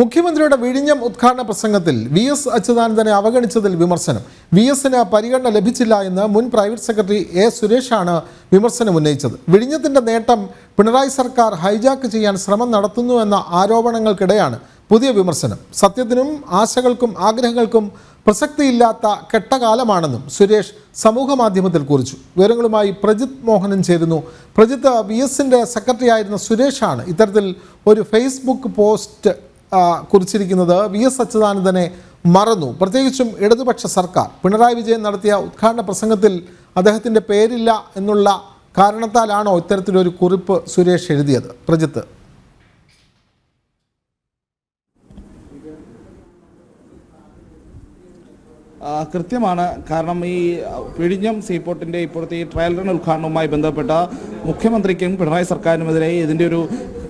മുഖ്യമന്ത്രിയുടെ വിഴിഞ്ഞം ഉദ്ഘാടന പ്രസംഗത്തിൽ വി.എസ്. അച്യുതാനന്ദനെ അവഗണിച്ചതിൽ വിമർശനം. വി.എസിന് പരിഗണന ലഭിച്ചില്ല എന്ന് മുൻ പ്രൈവറ്റ് സെക്രട്ടറി എ. സുരേഷാണ് വിമർശനം ഉന്നയിച്ചത്. വിഴിഞ്ഞത്തിന്റെ നേട്ടം പിണറായി സർക്കാർ ഹൈജാക്ക് ചെയ്യാൻ ശ്രമം നടത്തുന്നുവെന്ന ആരോപണങ്ങൾക്കിടെയാണ് പുതിയ വിമർശനം. സത്യത്തിനും ആശകൾക്കും ആഗ്രഹങ്ങൾക്കും പ്രസക്തിയില്ലാത്ത കെട്ടകാലമാണെന്നും സുരേഷ് സമൂഹമാധ്യമത്തിൽ കുറിച്ചു. വിവരങ്ങളുമായി പ്രജിത് മോഹനൻ ചേരുന്നു. പ്രജിത്ത്, വി.എസിന്റെ സെക്രട്ടറി ആയിരുന്ന സുരേഷാണ് ഇത്തരത്തിൽ ഒരു ഫേസ്ബുക്ക് പോസ്റ്റ് കുറിച്ചിരിക്കുന്നത്. വി.എസ്. അച്യുതാനന്ദനെ മറന്നു, പ്രത്യേകിച്ചും ഇടതുപക്ഷ സർക്കാർ. പിണറായി വിജയൻ നടത്തിയ ഉദ്ഘാടന പ്രസംഗത്തിൽ അദ്ദേഹത്തിൻ്റെ പേരില്ല എന്നുള്ള കാരണത്താലാണോ ഇത്തരത്തിലൊരു കുറിപ്പ് സുരേഷ് എഴുതിയത്? പ്രജിത്ത്. കൃത്യമാണ്. കാരണം ഈ വിഴിഞ്ഞം സീപോർട്ടിൻ്റെ ഇപ്പോഴത്തെ ഈ ട്രയൽ റൺ ഉദ്ഘാടനവുമായി ബന്ധപ്പെട്ട മുഖ്യമന്ത്രിക്കും പിണറായി സർക്കാരിനുമെതിരെ ഇതിൻ്റെ ഒരു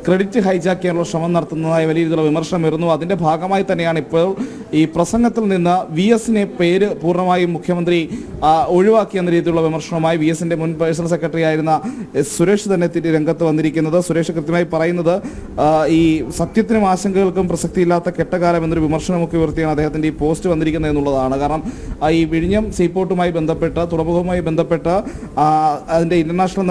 ക്രെഡിറ്റ് ഹൈജാക്ക് ചെയ്യാനുള്ള ശ്രമം നടത്തുന്നതായി വലിയ രീതിയിലുള്ള വിമർശനം വരുന്നു. അതിൻ്റെ ഭാഗമായി തന്നെയാണ് ഇപ്പോൾ ഈ പ്രസംഗത്തിൽ നിന്ന് വി.എസിനെ പേര് പൂർണ്ണമായും മുഖ്യമന്ത്രി ഒഴിവാക്കിയെന്ന രീതിയിലുള്ള വിമർശനവുമായി വി.എസിൻ്റെ മുൻ പേഴ്സണൽ സെക്രട്ടറി ആയിരുന്ന സുരേഷ് തന്നെ രംഗത്ത് വന്നിരിക്കുന്നത്. സുരേഷ് കൃത്യമായി പറയുന്നത് ഈ സത്യത്തിനും ആശങ്കകൾക്കും പ്രസക്തിയില്ലാത്ത കെട്ടകാലം എന്നൊരു വിമർശനമൊക്കെ ഉയർത്തിയാണ് അദ്ദേഹത്തിൻ്റെ ഈ പോസ്റ്റ് വന്നിരിക്കുന്നത് എന്നുള്ളതാണ്. കാരണം ഈ വിഴിഞ്ഞം സീപോർട്ടുമായി ബന്ധപ്പെട്ട തുറമുഖവുമായി ബന്ധപ്പെട്ട അതിൻ്റെ ഇന്റർനാഷണൽ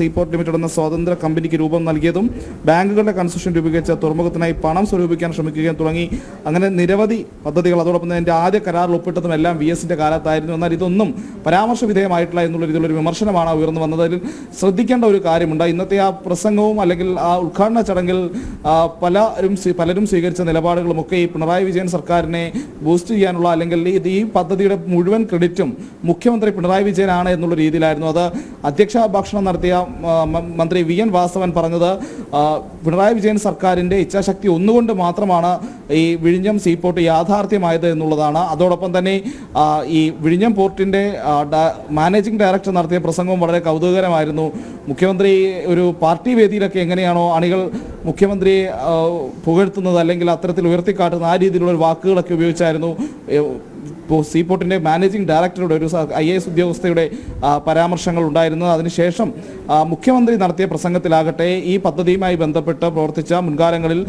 സീപോർട്ട് ലിമിറ്റഡ് എന്ന സ്വതന്ത്ര കമ്പനിക്ക് രൂപം നൽകിയതും ബാങ്കുകളുടെ കൺസെഷൻ രൂപീകരിച്ച തുറമുഖത്തിനായി പണം സ്വരൂപിക്കാൻ ശ്രമിക്കുകയും തുടങ്ങി അങ്ങനെ നിരവധി പദ്ധതികൾ, അതോടൊപ്പം തന്നെ ആദ്യ കരാറിൽ ഒപ്പിട്ടതും എല്ലാം വി.എസിന്റെ കാലത്തായിരുന്നു. എന്നാൽ ഇതൊന്നും പരാമർശ വിധേയമായിട്ടില്ല എന്നുള്ള രീതിയിലൊരു വിമർശനമാണ് ഉയർന്നു വന്നത്. അതിൽ ശ്രദ്ധിക്കേണ്ട ഒരു കാര്യമുണ്ട്. ഇന്നത്തെ ആ പ്രസംഗവും അല്ലെങ്കിൽ ആ ഉദ്ഘാടന ചടങ്ങിൽ പലരും സ്വീകരിച്ച നിലപാടുകളുമൊക്കെ ഈ പിണറായി വിജയൻ സർക്കാരിനെ ബൂസ്റ്റ് ചെയ്യാനുള്ള അല്ലെങ്കിൽ ഈ പദ്ധതിയുടെ മുഴുവൻ ക്രെഡിറ്റും മുഖ്യമന്ത്രി പിണറായി വിജയനാണ് എന്നുള്ള രീതിയിലായിരുന്നു. അത് അധ്യക്ഷ ഭാഷണം നടത്തിയ മന്ത്രി വി.എൻ. വാസവൻ പറഞ്ഞത് പിണറായി വിജയൻ സർക്കാരിൻ്റെ ഇച്ഛാശക്തി ഒന്നുകൊണ്ട് മാത്രമാണ് ഈ വിഴിഞ്ഞം സീപോർട്ട് യാഥാർത്ഥ്യമായത് എന്നുള്ളതാണ്. അതോടൊപ്പം തന്നെ ഈ വിഴിഞ്ഞം പോർട്ടിൻ്റെ മാനേജിംഗ് ഡയറക്ടർ നടത്തിയ പ്രസംഗവും വളരെ കൗതുകകരമായിരുന്നു. മുഖ്യമന്ത്രി ഒരു പാർട്ടി വേദിയിലൊക്കെ എങ്ങനെയാണോ അണികൾ മുഖ്യമന്ത്രിയെ പുകഴ്ത്തുന്നത് അല്ലെങ്കിൽ അത്തരത്തിൽ ഉയർത്തിക്കാട്ടുന്ന ആ രീതിയിലുള്ള വാക്കുകളൊക്കെ ഉപയോഗിച്ചായിരുന്നു സീപോർട്ടിൻ്റെ മാനേജിംഗ് ഡയറക്ടറുടെ ഒരു IAS ഉദ്യോഗസ്ഥയുടെ പരാമർശങ്ങൾ ഉണ്ടായിരുന്നത്. അതിനുശേഷം മുഖ്യമന്ത്രി നടത്തിയ പ്രസംഗത്തിലാകട്ടെ ഈ പദ്ധതിയുമായി ബന്ധപ്പെട്ട് പ്രവർത്തിച്ച മുൻകാലങ്ങളിൽ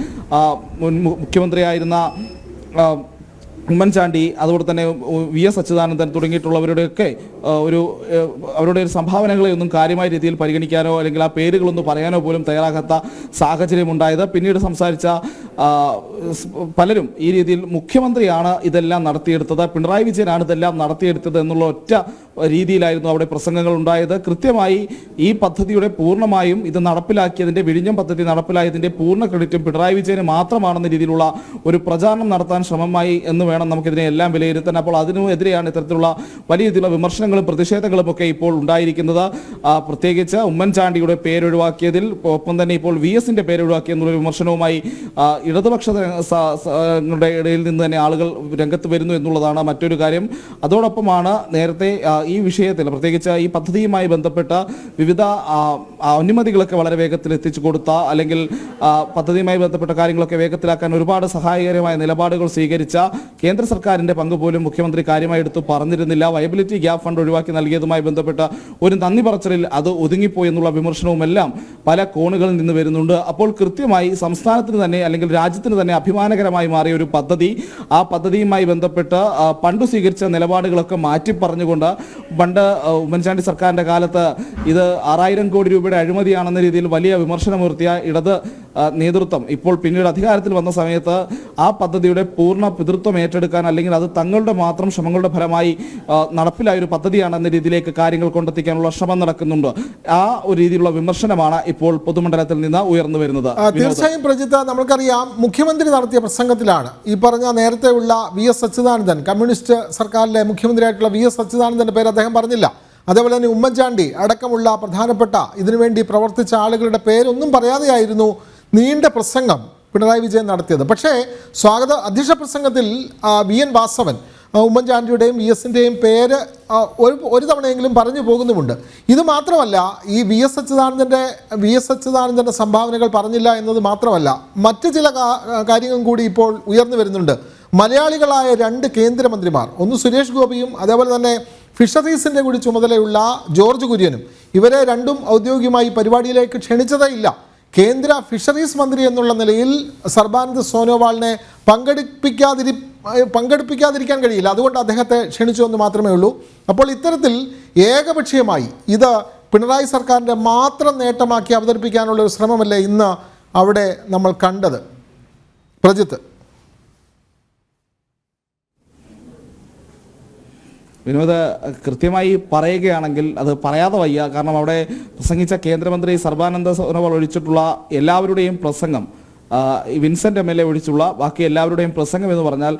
മുഖ്യമന്ത്രിയായിരുന്ന ഉമ്മൻചാണ്ടി, അതുപോലെ തന്നെ വി.എസ്. അച്യുതാനന്ദൻ തുടങ്ങിയിട്ടുള്ളവരുടെയൊക്കെ അവരുടെ ഒരു സംഭാവനകളെ ഒന്നും കാര്യമായ രീതിയിൽ പരിഗണിക്കാനോ അല്ലെങ്കിൽ ആ പേരുകളൊന്നും പറയാനോ പോലും തയ്യാറാകാത്ത സാഹചര്യമുണ്ടായത്. പിന്നീട് സംസാരിച്ച പലരും ഈ രീതിയിൽ മുഖ്യമന്ത്രിയാണ് ഇതെല്ലാം നടത്തിയെടുത്തത്, പിണറായി വിജയനാണ് ഇതെല്ലാം നടത്തിയെടുത്തത് എന്നുള്ള ഒറ്റ രീതിയിലായിരുന്നു അവിടെ പ്രസംഗങ്ങൾ ഉണ്ടായത്. കൃത്യമായി ഈ പദ്ധതിയുടെ പൂർണ്ണമായും ഇത് നടപ്പിലാക്കിയതിൻ്റെ വിഴിഞ്ഞം പദ്ധതി നടപ്പിലായതിൻ്റെ പൂർണ്ണ ക്രെഡിറ്റും പിണറായി വിജയന് മാത്രമാണെന്ന രീതിയിലുള്ള ഒരു പ്രചാരണം നടത്താൻ ശ്രമമായി എന്ന് വേണം നമുക്കിതിനെ എല്ലാം വിലയിരുത്താൻ. അപ്പോൾ അതിനെതിരെയാണ് ഇത്തരത്തിലുള്ള വലിയ രീതിയിലുള്ള വിമർശനങ്ങളും പ്രതിഷേധങ്ങളും ഒക്കെ ഇപ്പോൾ ഉണ്ടായിരിക്കുന്നത്. പ്രത്യേകിച്ച് ഉമ്മൻചാണ്ടിയുടെ പേരൊഴിവാക്കിയതിൽ ഒപ്പം തന്നെ ഇപ്പോൾ വി.എസിന്റെ പേരൊഴിവാക്കിയെന്നുള്ള വിമർശനവുമായി ഇടതുപക്ഷങ്ങളുടെ ഇടയിൽ നിന്ന് തന്നെ ആളുകൾ രംഗത്ത് വരുന്നു എന്നുള്ളതാണ് മറ്റൊരു കാര്യം. അതോടൊപ്പമാണ് നേരത്തെ ഈ വിഷയത്തിൽ പ്രത്യേകിച്ച് ഈ പദ്ധതിയുമായി ബന്ധപ്പെട്ട വിവിധ അനുമതികളൊക്കെ വളരെ വേഗത്തിൽ എത്തിച്ചു കൊടുത്ത അല്ലെങ്കിൽ പദ്ധതിയുമായി ബന്ധപ്പെട്ട കാര്യങ്ങളൊക്കെ വേഗത്തിലാക്കാൻ ഒരുപാട് സഹായകരമായ നിലപാടുകൾ സ്വീകരിച്ച കേന്ദ്ര സർക്കാരിൻ്റെ പങ്ക് പോലും മുഖ്യമന്ത്രി കാര്യമായി എടുത്തു പറഞ്ഞിരുന്നില്ല. വയബിലിറ്റി ഗ്യാപ്പ് ഫണ്ട് ഒഴിവാക്കി നൽകിയതുമായി ബന്ധപ്പെട്ട ഒരു നന്ദി പറച്ചിലിൽ അത് ഒതുങ്ങിപ്പോയി എന്നുള്ള വിമർശനവും എല്ലാം പല കോണുകളിൽ നിന്ന് വരുന്നുണ്ട്. അപ്പോൾ കൃത്യമായി സംസ്ഥാനത്തിന് തന്നെ അല്ലെങ്കിൽ രാജ്യത്തിന് തന്നെ അഭിമാനകരമായി മാറിയ ഒരു പദ്ധതി, ആ പദ്ധതിയുമായി ബന്ധപ്പെട്ട് പണ്ട് സ്വീകരിച്ച നിലപാടുകളൊക്കെ മാറ്റി പറഞ്ഞുകൊണ്ട് പണ്ട് ഉമ്മൻചാണ്ടി സർക്കാരിൻ്റെ കാലത്ത് ഇത് 6000 കോടി രൂപയുടെ അഴിമതിയാണെന്ന രീതിയിൽ വലിയ വിമർശനമുയർത്തിയ ഇടത് നേതൃത്വം ഇപ്പോൾ പിന്നീട് അധികാരത്തിൽ വന്ന സമയത്ത് ആ പദ്ധതിയുടെ പൂർണ്ണ പിതൃത്വം ഏറ്റെടുക്കാൻ അല്ലെങ്കിൽ അത് തങ്ങളുടെ മാത്രം ശ്രമങ്ങളുടെ ഫലമായി നടപ്പിലായ ഒരു പദ്ധതിയാണെന്ന രീതിയിലേക്ക് കാര്യങ്ങൾ കൊണ്ടെത്തിക്കാനുള്ള ശ്രമം നടക്കുന്നുണ്ട്. ആ ഒരു രീതിയിലുള്ള വിമർശനമാണ് ഇപ്പോൾ പൊതുമണ്ഡലത്തിൽ നിന്ന് ഉയർന്നു വരുന്നത്. തീർച്ചയായും പ്രജിത്ത്, നമ്മൾക്കറിയാം മുഖ്യമന്ത്രി നടത്തിയ പ്രസംഗത്തിലാണ് ഈ പറഞ്ഞ നേരത്തെയുള്ള വി.എസ്. അച്യുതാനന്ദൻ, കമ്മ്യൂണിസ്റ്റ് സർക്കാരിലെ മുഖ്യമന്ത്രിയായിട്ടുള്ള വി.എസ്. അച്യുതാനന്ദൻ്റെ പേര് അദ്ദേഹം പറഞ്ഞില്ല. അതേപോലെ തന്നെ ഉമ്മൻചാണ്ടി അടക്കമുള്ള പ്രധാനപ്പെട്ട ഇതിനുവേണ്ടി പ്രവർത്തിച്ച ആളുകളുടെ പേരൊന്നും പറയാതെയായിരുന്നു നീണ്ട പ്രസംഗം പിണറായി വിജയൻ നടത്തിയത്. പക്ഷേ അധ്യക്ഷ പ്രസംഗത്തിൽ വി.എൻ. വാസവൻ ഉമ്മൻചാണ്ടിയുടെയും വി.എസിൻ്റെയും പേര് ഒരു തവണയെങ്കിലും പറഞ്ഞു പോകുന്നുമുണ്ട്. ഇത് മാത്രമല്ല, ഈ വി.എസ്. അച്യുതാനന്ദൻ്റെ സംഭാവനകൾ പറഞ്ഞില്ല എന്നത് മാത്രമല്ല, മറ്റ് ചില കാര്യങ്ങളും കൂടി ഇപ്പോൾ ഉയർന്നു വരുന്നുണ്ട്. മലയാളികളായ 2 കേന്ദ്രമന്ത്രിമാർ, ഒന്ന് സുരേഷ് ഗോപിയും അതേപോലെ തന്നെ ഫിഷറീസിൻ്റെ കൂടി ചുമതലയുള്ള ജോർജ് കുര്യനും, ഇവരെ രണ്ടും ഔദ്യോഗികമായി പരിപാടിയിലേക്ക് ക്ഷണിച്ചതേ ഇല്ല. കേന്ദ്ര ഫിഷറീസ് മന്ത്രി എന്നുള്ള നിലയിൽ സർബാനന്ദ് സോനോവാളിനെ പങ്കെടുപ്പിക്കാതിരിക്കാൻ കഴിയില്ല. അതുകൊണ്ട് അദ്ദേഹത്തെ ക്ഷണിച്ചു എന്ന് മാത്രമേ ഉള്ളൂ. അപ്പോൾ ഇത്തരത്തിൽ ഏകപക്ഷീയമായി ഇത് പിണറായി സർക്കാരിൻ്റെ മാത്രം നേട്ടമാക്കി അവതരിപ്പിക്കാനുള്ള ഒരു ശ്രമമല്ലേ ഇന്ന് അവിടെ നമ്മൾ കണ്ടത്? പ്രജിത്ത്. വിനോദ്, കൃത്യമായി പറയുകയാണെങ്കിൽ അത് പറയാതെ വയ്യ. കാരണം അവിടെ പ്രസംഗിച്ച കേന്ദ്രമന്ത്രി സർബാനന്ദ സോനോവാൾ ഒഴിച്ചിട്ടുള്ള എല്ലാവരുടെയും പ്രസംഗം, വിൻസെൻ്റ് MLA ഒഴിച്ചുള്ള ബാക്കി എല്ലാവരുടെയും പ്രസംഗം എന്ന് പറഞ്ഞാൽ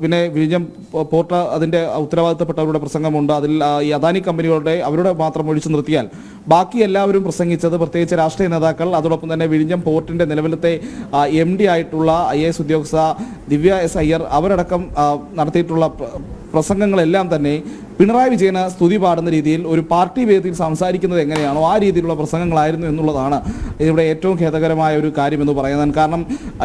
പിന്നെ വിഴിഞ്ഞം പോർട്ട് അതിൻ്റെ ഉത്തരവാദിത്തപ്പെട്ടവരുടെ പ്രസംഗമുണ്ട്. അതിൽ ഈ അദാനി കമ്പനികളുടെ അവരുടെ മാത്രം ഒഴിച്ചു നിർത്തിയാൽ ബാക്കി എല്ലാവരും പ്രസംഗിച്ചത്, പ്രത്യേകിച്ച് രാഷ്ട്രീയ നേതാക്കൾ, അതോടൊപ്പം തന്നെ വിഴിഞ്ഞം പോർട്ടിൻ്റെ നിലവിലത്തെ MD ആയിട്ടുള്ള IAS ഉദ്യോഗസ്ഥ ദിവ്യ S. അയ്യർ അവരടക്കം നടത്തിയിട്ടുള്ള പ്രസംഗങ്ങളെല്ലാം തന്നെ പിണറായി വിജയന് സ്തുതി പാടുന്ന രീതിയിൽ ഒരു പാർട്ടി വേദിയിൽ സംസാരിക്കുന്നത് എങ്ങനെയാണോ ആ രീതിയിലുള്ള പ്രസംഗങ്ങളായിരുന്നു എന്നുള്ളതാണ് ഇവിടെ ഏറ്റവും ഖേദകരമായ ഒരു കാര്യമെന്ന് പറയുന്നത്. കാരണം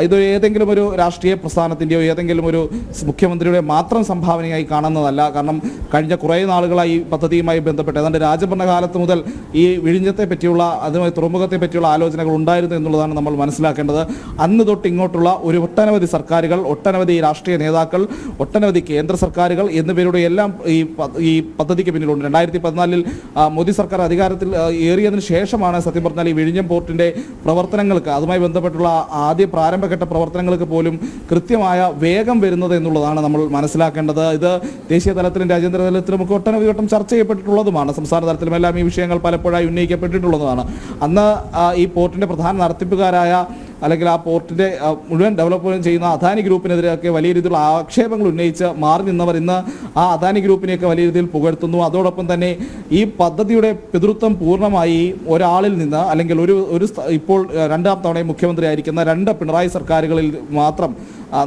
ഇത് ഏതെങ്കിലും ഒരു രാഷ്ട്രീയ പ്രസ്ഥാനത്തിൻ്റെയോ ഏതെങ്കിലും ഒരു മുഖ്യമന്ത്രിയുടെ മാത്രം സംഭാവനയായി കാണുന്നതല്ല. കാരണം കഴിഞ്ഞ കുറേ നാളുകളായി ഈ പദ്ധതിയുമായി ബന്ധപ്പെട്ട് ഏതാണ്ട് രാജഭരണകാലത്ത് മുതൽ ഈ വിഴിഞ്ഞത്തെ പറ്റിയുള്ള അതുമായി തുറമുഖത്തെ പറ്റിയുള്ള ആലോചനകൾ ഉണ്ടായിരുന്നു എന്നുള്ളതാണ് നമ്മൾ മനസ്സിലാക്കേണ്ടത്. അന്ന് തൊട്ട് ഇങ്ങോട്ടുള്ള ഒരു ഒട്ടനവധി സർക്കാരുകൾ, ഒട്ടനവധി രാഷ്ട്രീയ നേതാക്കൾ, ഒട്ടനവധി കേന്ദ്ര സർക്കാരുകൾ എന്നിവരുടെ എല്ലാം ഈ പദ്ധതിക്ക് പിന്നിലുണ്ട്. 2014 മോദി സർക്കാർ അധികാരത്തിൽ ഏറിയതിനു ശേഷമാണ് സത്യം പറഞ്ഞാൽ ഈ വിഴിഞ്ഞം പോർട്ടിൻ്റെ പ്രവർത്തനങ്ങൾക്ക്, അതുമായി ബന്ധപ്പെട്ടുള്ള ആദ്യ പ്രാരംഭഘട്ട പ്രവർത്തനങ്ങൾക്ക് പോലും കൃത്യമായ വേഗം വരുന്നത് എന്നുള്ളതാണ് നമ്മൾ മനസ്സിലാക്കേണ്ടത്. ഇത് ദേശീയ തലത്തിലും രാജ്യാന്തര തലത്തിലും ഒക്കെ ഒട്ടനവധി വട്ടം ചർച്ച ചെയ്യപ്പെട്ടിട്ടുള്ളതുമാണ്. സംസ്ഥാന തലത്തിലുമെല്ലാം ഈ വിഷയങ്ങൾ പലപ്പോഴായി ഉന്നയിക്കപ്പെട്ടിട്ടുള്ളതാണ്. അന്ന് ഈ പോർട്ടിൻ്റെ പ്രധാന നടത്തിപ്പുകാരായ അല്ലെങ്കിൽ ആ പോർട്ടിൻ്റെ മുഴുവൻ ഡെവലപ്മെൻറ്റ് ചെയ്യുന്ന അദാനി ഗ്രൂപ്പിനെതിരെയൊക്കെ വലിയ രീതിയിലുള്ള ആക്ഷേപങ്ങൾ ഉന്നയിച്ച് മാറി നിന്നവർ ഇന്ന് ആ അദാനി ഗ്രൂപ്പിനെയൊക്കെ വലിയ രീതിയിൽ പുകഴ്ത്തുന്നു. അതോടൊപ്പം തന്നെ ഈ പദ്ധതിയുടെ പിതൃത്വം പൂർണ്ണമായി ഒരാളിൽ നിന്ന് അല്ലെങ്കിൽ ഒരു ഇപ്പോൾ രണ്ടാം തവണ മുഖ്യമന്ത്രി ആയിരിക്കുന്ന 2 പിണറായി സർക്കാരുകളിൽ മാത്രം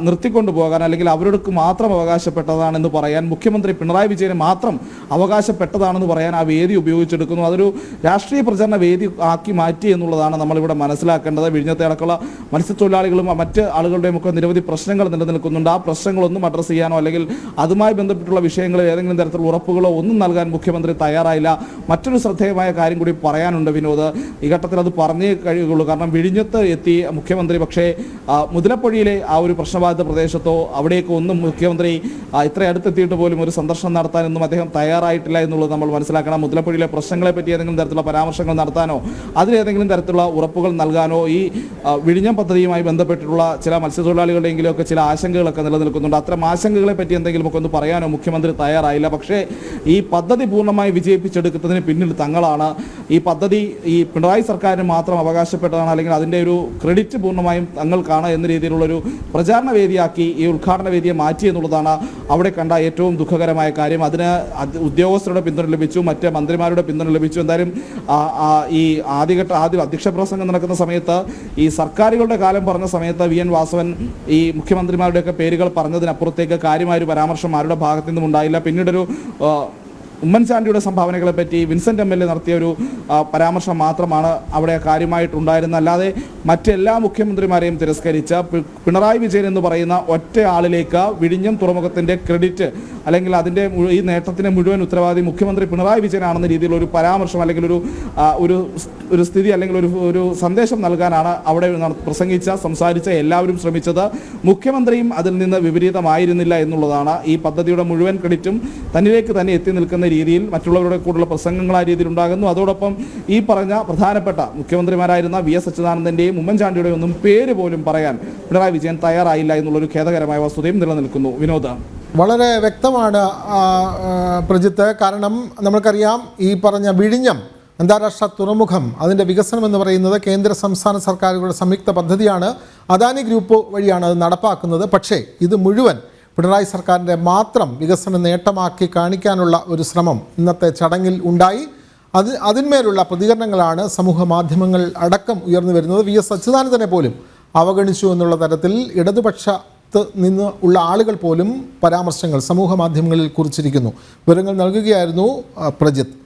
നിർത്തിക്കൊണ്ടു പോകാൻ അല്ലെങ്കിൽ അവർക്ക് മാത്രം അവകാശപ്പെട്ടതാണെന്ന് പറയാൻ, മുഖ്യമന്ത്രി പിണറായി വിജയന് മാത്രം അവകാശപ്പെട്ടതാണെന്ന് പറയാൻ ആ വേദി ഉപയോഗിച്ചെടുക്കുന്നു. അതൊരു രാഷ്ട്രീയ പ്രചരണ വേദി ആക്കി മാറ്റി എന്നുള്ളതാണ് നമ്മളിവിടെ മനസ്സിലാക്കേണ്ടത്. വിഴിഞ്ഞത്തെ അടക്കമുള്ള മത്സ്യത്തൊഴിലാളികളും മറ്റ് ആളുകളുടെയും ഒക്കെ നിരവധി പ്രശ്നങ്ങൾ നിലനിൽക്കുന്നുണ്ട്. ആ പ്രശ്നങ്ങളൊന്നും അഡ്രസ്സ് ചെയ്യാനോ അല്ലെങ്കിൽ അതുമായി ബന്ധപ്പെട്ടുള്ള വിഷയങ്ങളിൽ ഏതെങ്കിലും തരത്തിലുള്ള ഉറപ്പുകളോ ഒന്നും നൽകാൻ മുഖ്യമന്ത്രി തയ്യാറായില്ല. മറ്റൊരു ശ്രദ്ധേയമായ കാര്യം കൂടി പറയാനുണ്ട് വിനോദ്. ഈ ഘട്ടത്തിൽ അത് പറഞ്ഞേ കഴിയുള്ളൂ. കാരണം വിഴിഞ്ഞത്ത് എത്തി മുഖ്യമന്ത്രി പക്ഷേ മുതലപ്പൊഴിയിലെ ആ ഒരു പ്രശ്നബാധിത പ്രദേശത്തോ അവിടേക്ക് ഒന്നും മുഖ്യമന്ത്രി ഇത്ര അടുത്തെത്തിയിട്ട് പോലും ഒരു സന്ദർശനം നടത്താനൊന്നും അദ്ദേഹം തയ്യാറായിട്ടില്ല എന്നുള്ളത് നമ്മൾ മനസ്സിലാക്കണം. മുതലപ്പൊഴിയിലെ പ്രശ്നങ്ങളെ പറ്റി ഏതെങ്കിലും തരത്തിലുള്ള പരാമർശങ്ങൾ നടത്താനോ അതിലേതെങ്കിലും തരത്തിലുള്ള ഉറപ്പുകൾ നൽകാനോ ഈ വിഴിഞ്ഞം പദ്ധതിയുമായി ബന്ധപ്പെട്ടിട്ടുള്ള ചില മത്സ്യത്തൊഴിലാളികളുടെയെങ്കിലുമൊക്കെ ചില ആശങ്കകളൊക്കെ നിലനിൽക്കുന്നുണ്ട്. അത്തരം ആശങ്കകളെ പറ്റി എന്തെങ്കിലുമൊക്കെ ഒന്ന് പറയാനോ മുഖ്യമന്ത്രി തയ്യാറായില്ല. പക്ഷേ ഈ പദ്ധതി പൂർണ്ണമായി വിജയിപ്പിച്ചെടുക്കുന്നതിന് പിന്നിൽ തങ്ങളാണ്. ഈ പദ്ധതി ഈ പിണറായി സർക്കാരിന് മാത്രം അവകാശപ്പെട്ടതാണ് അല്ലെങ്കിൽ അതിൻ്റെ ഒരു ക്രെഡിറ്റ് പൂർണ്ണമായും തങ്ങൾക്കാണ് എന്ന രീതിയിലുള്ളൊരു പ്രചാരണ വേദിയാക്കി ഈ ഉദ്ഘാടന വേദിയെ മാറ്റി എന്നുള്ളതാണ് അവിടെ കണ്ട ഏറ്റവും ദുഃഖകരമായ കാര്യം. അതിന് ഉദ്യോഗസ്ഥരുടെ പിന്തുണ ലഭിച്ചു, മറ്റ് മന്ത്രിമാരുടെ പിന്തുണ ലഭിച്ചു. എന്തായാലും ഈ ആദ്യ അധ്യക്ഷ പ്രസംഗം നടക്കുന്ന സമയത്ത് ഈ സർക്കാരുകളുടെ കാലം പറഞ്ഞ സമയത്ത് VN വാസവൻ ഈ മുഖ്യമന്ത്രിമാരുടെയൊക്കെ പേരുകൾ പറഞ്ഞതിനപ്പുറത്തേക്ക് കാര്യമായ ഒരു പരാമർശം ആരുടെ ഭാഗത്തു നിന്നും ഉണ്ടായില്ല. പിന്നീടൊരു ഉമ്മൻചാണ്ടിയുടെ സംഭാവനകളെ പറ്റി വിൻസെൻ്റ് MLA നടത്തിയ ഒരു പരാമർശം മാത്രമാണ് അവിടെ കാര്യമായിട്ടുണ്ടായിരുന്നത്. അല്ലാതെ മറ്റെല്ലാ മുഖ്യമന്ത്രിമാരെയും തിരസ്കരിച്ച പിണറായി വിജയൻ എന്ന് പറയുന്ന ഒറ്റ ആളിലേക്ക് വിഴിഞ്ഞം തുറമുഖത്തിൻ്റെ ക്രെഡിറ്റ് അല്ലെങ്കിൽ അതിൻ്റെ ഈ നേട്ടത്തിൻ്റെ മുഴുവൻ ഉത്തരവാദി മുഖ്യമന്ത്രി പിണറായി വിജയനാണെന്ന രീതിയിലുള്ള ഒരു പരാമർശം അല്ലെങ്കിൽ ഒരു സ്ഥിതി അല്ലെങ്കിൽ ഒരു സന്ദേശം നൽകാനാണ് അവിടെ സംസാരിച്ച എല്ലാവരും ശ്രമിച്ചത്. മുഖ്യമന്ത്രിയും അതിൽ നിന്ന് വിപരീതമായിരുന്നില്ല എന്നുള്ളതാണ്. ഈ പദ്ധതിയുടെ മുഴുവൻ ക്രെഡിറ്റും തന്നിലേക്ക് തന്നെ എത്തി നിൽക്കുന്ന രീതിയിൽ മറ്റുള്ളവരുടെ കൂടുതലുള്ള പ്രസംഗങ്ങൾ ആ രീതിയിൽ ഉണ്ടാകുന്നു. അതോടൊപ്പം ഈ പറഞ്ഞ പ്രധാനപ്പെട്ട മുഖ്യമന്ത്രിമാരായിരുന്ന VS അച്യുതാനന്ദൻ്റെയും ഉമ്മൻചാണ്ടിയുടെയും ഒന്നും പേര് പോലും പറയാൻ പിണറായി വിജയൻ തയ്യാറായില്ല എന്നുള്ളൊരു ഖേദകരമായ വസ്തുതയും നിലനിൽക്കുന്നു. വിനോദ, വളരെ വ്യക്തമാണ് പ്രജിത്ത്. കാരണം നമുക്കറിയാം ഈ പറഞ്ഞ വിഴിഞ്ഞം അന്താരാഷ്ട്ര തുറമുഖം അതിൻ്റെ വികസനം എന്ന് പറയുന്നത് കേന്ദ്ര സംസ്ഥാന സർക്കാരുകളുടെ സംയുക്ത പദ്ധതിയാണ്. അദാനി ഗ്രൂപ്പ് വഴിയാണ് അത് നടപ്പാക്കുന്നത്. പക്ഷേ ഇത് മുഴുവൻ പിണറായി സർക്കാരിൻ്റെ മാത്രം വികസന നേട്ടമാക്കി കാണിക്കാനുള്ള ഒരു ശ്രമം ഇന്നത്തെ ചടങ്ങിൽ ഉണ്ടായി. അതിന്മേലുള്ള പ്രതികരണങ്ങളാണ് സമൂഹ മാധ്യമങ്ങൾ അടക്കം ഉയർന്നു വരുന്നത്. VS അച്യുതാനന്ദനെ പോലും അവഗണിച്ചു എന്നുള്ള തരത്തിൽ ഇടതുപക്ഷത്ത് നിന്ന് ഉള്ള ആളുകൾ പോലും പരാമർശങ്ങൾ സമൂഹ മാധ്യമങ്ങളിൽ കുറിച്ചിരിക്കുന്നു. വിവരങ്ങൾ നൽകുകയായിരുന്നു പ്രജിത്ത്.